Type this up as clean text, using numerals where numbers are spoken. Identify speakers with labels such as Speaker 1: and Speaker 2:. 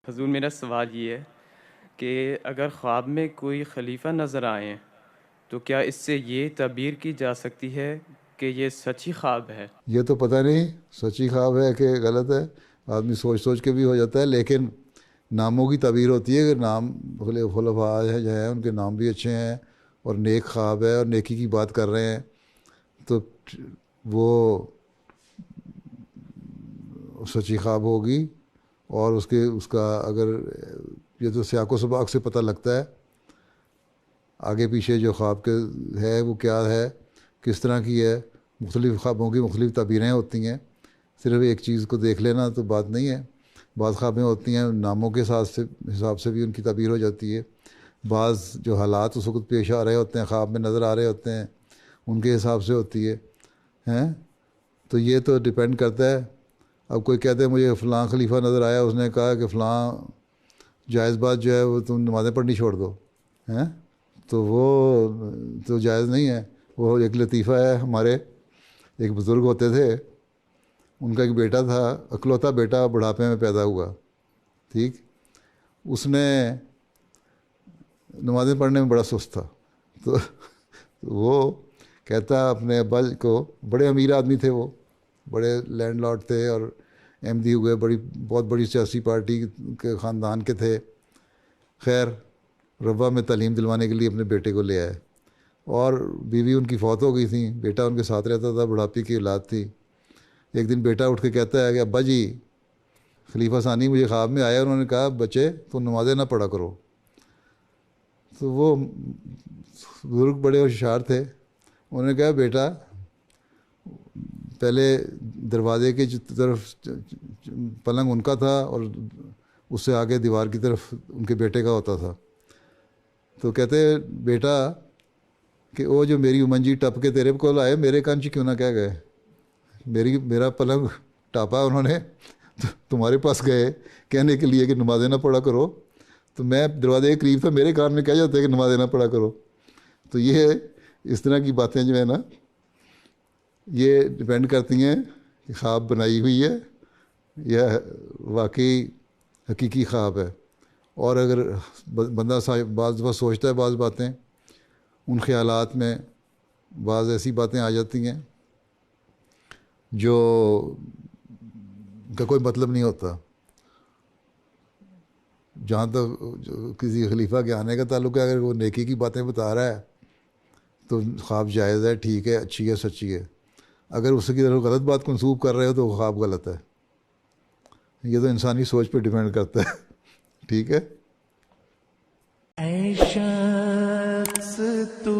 Speaker 1: حضور میرا سوال یہ ہے کہ اگر خواب میں کوئی خلیفہ نظر آئیں تو کیا اس سے یہ تعبیر کی جا سکتی ہے کہ یہ سچی خواب ہے؟
Speaker 2: یہ تو پتہ نہیں سچی خواب ہے کہ غلط ہے، آدمی سوچ سوچ کے بھی ہو جاتا ہے، لیکن ناموں کی تعبیر ہوتی ہے کہ نام خلفاء ہے جو ہیں ان کے نام بھی اچھے ہیں اور نیک خواب ہے اور نیکی کی بات کر رہے ہیں، تو وہ سچی خواب ہوگی۔ اور اس کا اگر یہ تو سیاق و سباق سے پتہ لگتا ہے آگے پیچھے جو خواب کے ہے وہ کیا ہے، کس طرح کی ہے، مختلف خوابوں کی مختلف تعبیریں ہوتی ہیں، صرف ایک چیز کو دیکھ لینا تو بات نہیں ہے۔ بعض خوابیں ہوتی ہیں ناموں کے حساب سے بھی ان کی تعبیر ہو جاتی ہے، بعض جو حالات اس وقت پیش آ رہے ہوتے ہیں خواب میں نظر آ رہے ہوتے ہیں ان کے حساب سے ہوتی ہے ہیں۔ تو یہ تو ڈپینڈ کرتا ہے۔ اب کوئی کہتے ہیں مجھے فلاں خلیفہ نظر آیا، اس نے کہا کہ فلاں جائز بات جو ہے وہ تم نمازیں پڑھنی چھوڑ دو، ہیں تو وہ تو جائز نہیں ہے۔ وہ ایک لطیفہ ہے، ہمارے ایک بزرگ ہوتے تھے، ان کا ایک بیٹا تھا، اکلوتا بیٹا بڑھاپے میں پیدا ہوا، ٹھیک، اس نے نمازیں پڑھنے میں بڑا سست تھا، تو وہ کہتا اپنے ابا کو، بڑے امیر آدمی تھے، وہ بڑے لینڈ لارڈ تھے اور ایم ڈی ہوئے، بہت بڑی سیاسی پارٹی کے خاندان کے تھے۔ خیر ربوہ میں تعلیم دلوانے کے لیے اپنے بیٹے کو لے آئے، اور بیوی ان کی فوت ہو گئی تھی، بیٹا ان کے ساتھ رہتا تھا، بڑھاپے کی اولاد تھی۔ ایک دن بیٹا اٹھ کے کہتا ہے کہ ابا جی خلیفہ ثانی مجھے خواب میں آیا، انہوں نے کہا بچے تم نمازیں نہ پڑھا کرو۔ تو وہ بزرگ بڑے ہوشیار تھے، انہوں نے کہا بیٹا پہلے دروازے کی طرف پلنگ ان کا تھا اور اس سے آگے دیوار کی طرف ان کے بیٹے کا ہوتا تھا، تو کہتے بیٹا کہ وہ جو میری منجی ٹپ کے تیرے کو آئے میرے کان چ کیوں نہ کہہ گئے، میرا پلنگ ٹاپا انہوں نے، تمہارے پاس گئے کہنے کے لیے کہ نمازیں نہ پڑھا کرو، تو میں دروازے کے قریب تھا، میرے کان میں کہہ جاتے کہ نمازیں نہ پڑھا کرو۔ تو یہ اس طرح کی باتیں جو ہے نا یہ ڈپینڈ کرتی ہیں کہ خواب بنائی ہوئی ہے یا واقعی حقیقی خواب ہے۔ اور اگر بندہ بعض دفعہ سوچتا ہے بعض باتیں، ان خیالات میں بعض ایسی باتیں آ جاتی ہیں جو کا کوئی مطلب نہیں ہوتا۔ جہاں تک کسی خلیفہ کے آنے کا تعلق ہے، اگر وہ نیکی کی باتیں بتا رہا ہے تو خواب جائز ہے، ٹھیک ہے، اچھی ہے، سچی ہے۔ اگر اس کی طرف غلط بات منسوب کر رہے ہو تو وہ خواب غلط ہے۔ یہ تو انسانی سوچ پہ ڈیپینڈ کرتا ہے، ٹھیک ہے۔
Speaker 3: اے شخص تو